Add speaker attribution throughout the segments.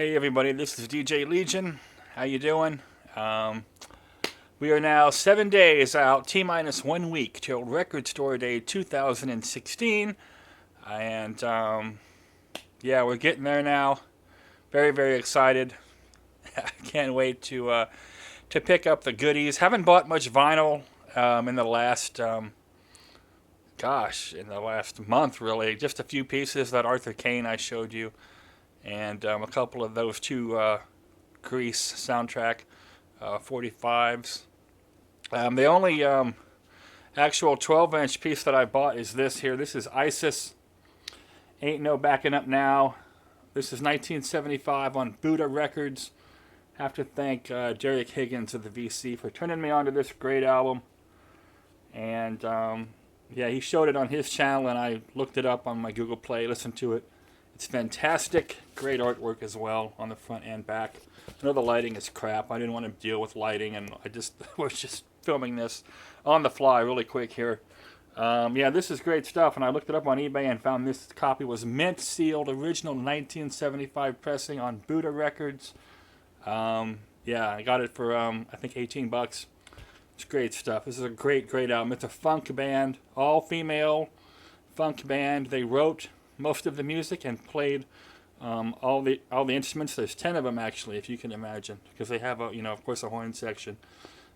Speaker 1: Hey everybody, this is DJ Legion. How you doing? Um, we are now 7 days out, T-minus 1 week till Record Store Day 2016, and yeah, we're getting there now. Very, very excited. Can't wait to pick up the goodies. Haven't bought much vinyl in the last in the last month really. Just a few pieces that Arthur Kane I showed you, and a couple of those two Grease soundtrack 45s. The only actual 12-inch piece that I bought is this here. This is ISIS, Ain't No Backing Up Now. This is 1975 on Buddha Records. Have to thank Derek Higgins of the VC for turning me on to this great album. And yeah, he showed it on his channel, and I looked it up on my Google Play, listened to it. It's fantastic. Great artwork as well on the front and back. I know the lighting is crap. I didn't want to deal with lighting, and I just was just filming this on the fly really quick here. Yeah, this is great stuff, and I looked it up on eBay and found this copy was mint sealed, original 1975 pressing on Buddha Records. Yeah, I got it for I think 18 bucks. It's great stuff. This is a great, great album. It's a funk band, all female funk band. They wrote most of the music and played all the instruments. There's 10 of them actually, if you can imagine, because they have a of course a horn section.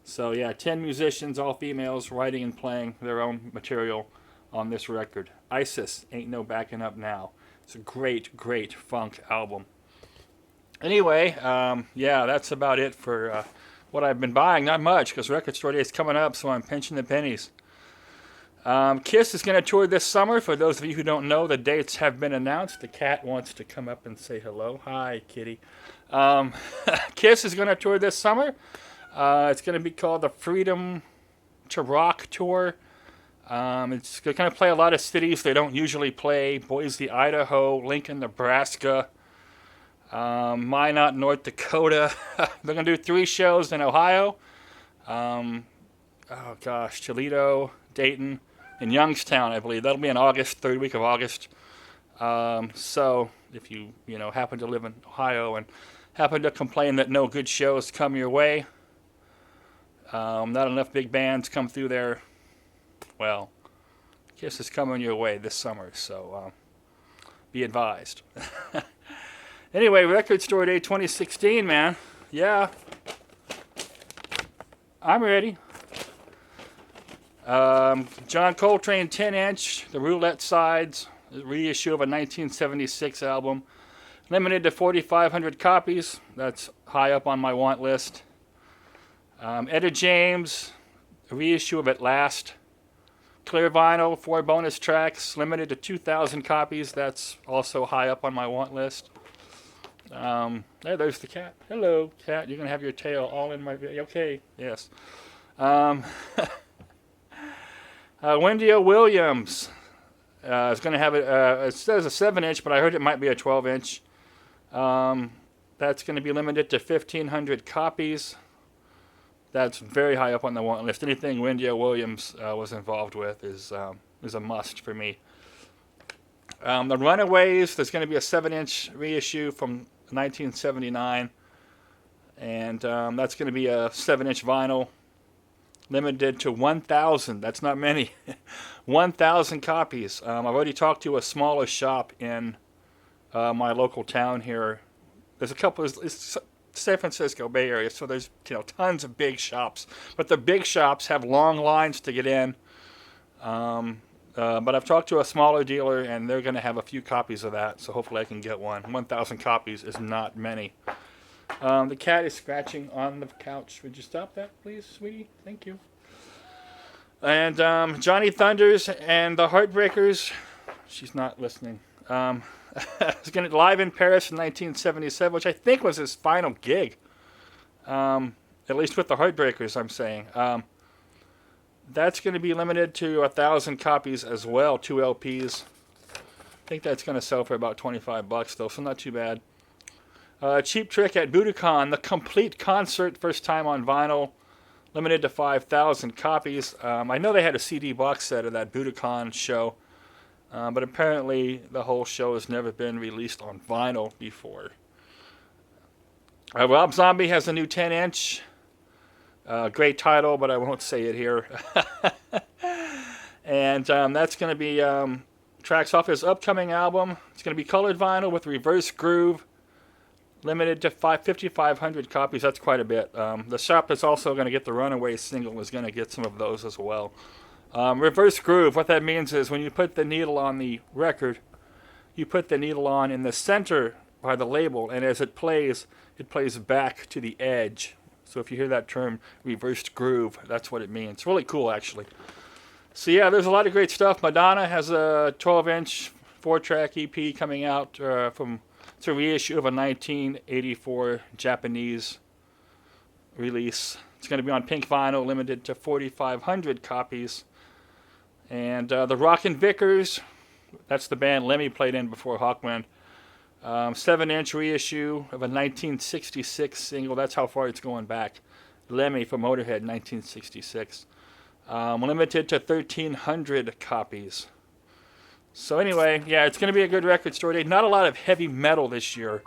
Speaker 1: So yeah, 10 musicians, all females, writing and playing their own material on this record. ISIS, Ain't No Backing Up Now. It's a great, great funk album. Anyway, yeah, that's about it for what I've been buying. Not much, because Record Store Day is coming up, so I'm pinching the pennies. Kiss is going to tour this summer. For those of you who don't know, the dates have been announced. The cat wants to come up and say hello. Hi, kitty. Kiss is going to tour this summer. It's going to be called the Freedom to Rock Tour. It's going to play a lot of cities they don't usually play. Boise, Idaho, Lincoln, Nebraska, Minot, North Dakota. They're going to do 3 shows in Ohio. Oh gosh, Toledo, Dayton, and Youngstown, I believe. That'll be in August, third week of August. So if you happen to live in Ohio and happen to complain that no good shows come your way, not enough big bands come through there, well, Kiss is coming your way this summer, so be advised. Anyway, Record Store Day 2016, man. Yeah, I'm ready. John Coltrane 10-inch, the Roulette Sides, reissue of a 1976 album. Limited to 4,500 copies. That's high up on my want list. Etta James, a reissue of At Last. Clear vinyl, 4 bonus tracks, limited to 2,000 copies. That's also high up on my want list. There's the cat. Hello, cat. You're going to have your tail all in my video. Okay, yes. Wendy O. Williams is going to have it. It says a 7-inch, but I heard it might be a 12-inch. That's going to be limited to 1,500 copies. That's very high up on the want list. Anything Wendy O. Williams was involved with is a must for me. The Runaways, there's going to be a 7-inch reissue from 1979, and that's going to be a 7-inch vinyl, limited to 1,000. That's not many. 1,000 copies. I've already talked to a smaller shop in my local town here. There's a couple. It's San Francisco Bay Area, so there's tons of big shops, but the big shops have long lines to get in. But I've talked to a smaller dealer, and they're going to have a few copies of that, so hopefully I can get one. 1,000 copies is not many. The cat is scratching on the couch. Would you stop that, please, sweetie? Thank you. And Johnny Thunders and the Heartbreakers. She's not listening. It's going to live in Paris in 1977, which I think was his final gig. At least with the Heartbreakers, I'm saying. That's going to be limited to 1,000 copies as well, 2 LPs. I think that's going to sell for about 25 bucks though, so not too bad. Cheap Trick at Budokan, the complete concert, first time on vinyl, limited to 5,000 copies. I know they had a CD box set of that Budokan show, but apparently the whole show has never been released on vinyl before. Rob Zombie has a new 10-inch. Great title, but I won't say it here. And that's going to be tracks off his upcoming album. It's going to be colored vinyl with reverse groove, limited to 5,500 copies. That's quite a bit. The shop that's also going to get the Runaway single is going to get some of those as well. Reverse groove, what that means is when you put the needle on the record, you put the needle on in the center by the label, and as it plays back to the edge. So if you hear that term, reversed groove, that's what it means. It's really cool, actually. So yeah, there's a lot of great stuff. Madonna has a 12-inch 4-track EP coming out it's a reissue of a 1984 Japanese release. It's going to be on pink vinyl, limited to 4,500 copies. And the Rockin' Vickers, that's the band Lemmy played in before Hawkwind. 7-inch reissue of a 1966 single. That's how far it's going back. Lemmy from Motorhead, 1966. Limited to 1,300 copies. So anyway, yeah, it's going to be a good record store day. Not a lot of heavy metal this year.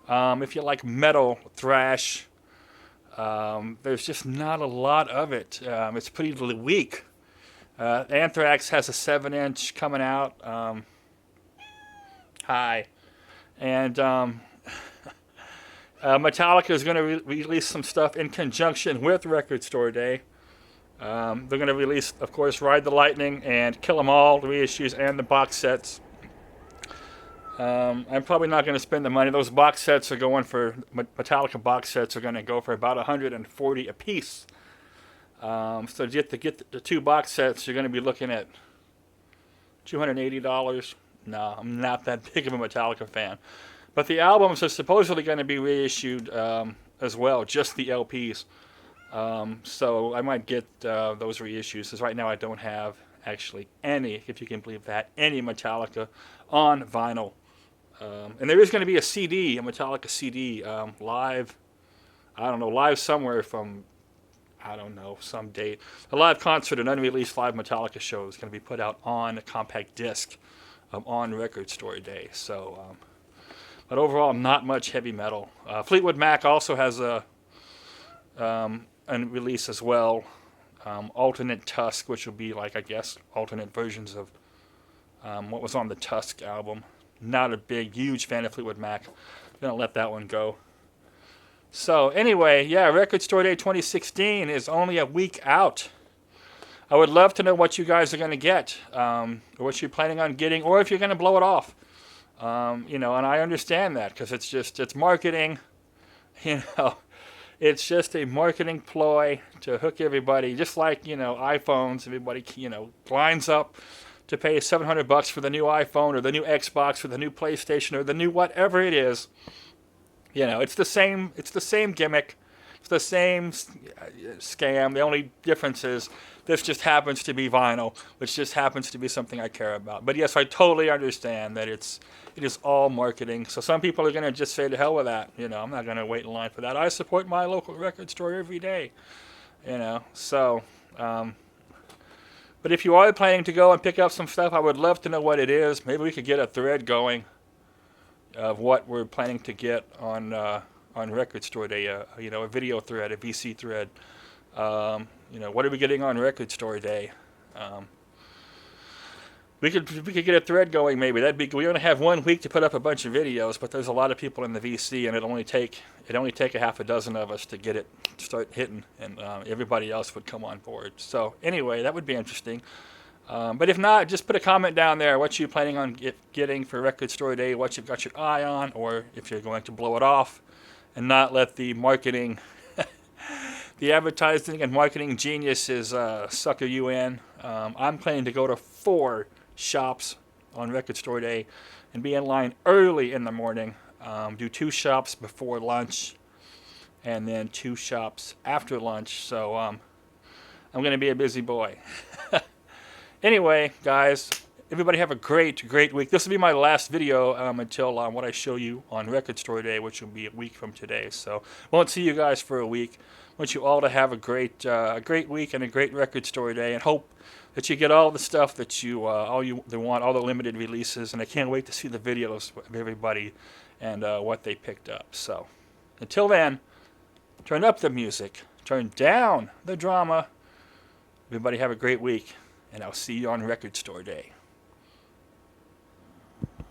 Speaker 1: If you like metal, thrash, there's just not a lot of it. It's pretty weak. Anthrax has a 7-inch coming out. Hi. And Metallica is going to release some stuff in conjunction with Record Store Day. They're going to release, of course, Ride the Lightning and Kill 'Em All, the reissues, and the box sets. I'm probably not going to spend the money. Those box sets are going for, Metallica box sets are going to go for about $140 a piece. So to get the 2 box sets, you're going to be looking at $280. No, I'm not that big of a Metallica fan. But the albums are supposedly going to be reissued as well, just the LPs. So I might get those reissues, because right now I don't have actually any, if you can believe that, any Metallica on vinyl. And there is going to be a CD, a Metallica CD, live, I don't know, live somewhere from, I don't know, some date. A live concert, an unreleased live Metallica show is going to be put out on a compact disc on Record Store Day. So, but overall, not much heavy metal. Fleetwood Mac also has a release as well. Alternate Tusk, which will be like, I guess, alternate versions of what was on the Tusk album. Not a big, huge fan of Fleetwood Mac. Gonna let that one go. So anyway, yeah, Record Store Day 2016 is only a week out. I would love to know what you guys are going to get, or what you're planning on getting, or if you're going to blow it off. And I understand that, because it's marketing. It's just a marketing ploy to hook everybody, just like, iPhones. Everybody, lines up to pay $700 for the new iPhone, or the new Xbox, or the new PlayStation, or the new whatever it is. It's the same gimmick. It's the same scam. The only difference is this just happens to be vinyl, which just happens to be something I care about. But yes, I totally understand that it is all marketing. So some people are going to just say to hell with that. I'm not going to wait in line for that. I support my local record store every day. So, but if you are planning to go and pick up some stuff, I would love to know what it is. Maybe we could get a thread going of what we're planning to get on Record Store Day, a video thread, a VC thread. What are we getting on Record Store Day? We could get a thread going, maybe. We only have 1 week to put up a bunch of videos, but there's a lot of people in the VC, and it only take a half a dozen of us to get it start hitting, and everybody else would come on board. So anyway, that would be interesting. But if not, just put a comment down there what you're planning on getting for Record Store Day, what you've got your eye on, or if you're going to blow it off and not let the marketing, the advertising and marketing geniuses sucker you in. I'm planning to go to 4 shops on Record Store Day and be in line early in the morning, do 2 shops before lunch, and then 2 shops after lunch. So I'm going to be a busy boy. Anyway, guys, everybody have a great week. This will be my last video until what I show you on Record Store Day, which will be a week from today. So won't see you guys for a week. Want you all to have a great week and a great Record Store Day, and hope that you get all the stuff that you want, all the limited releases. And I can't wait to see the videos of everybody and what they picked up. So Until then, turn up the music, turn down the drama. Everybody have a great week, and I'll see you on Record Store Day.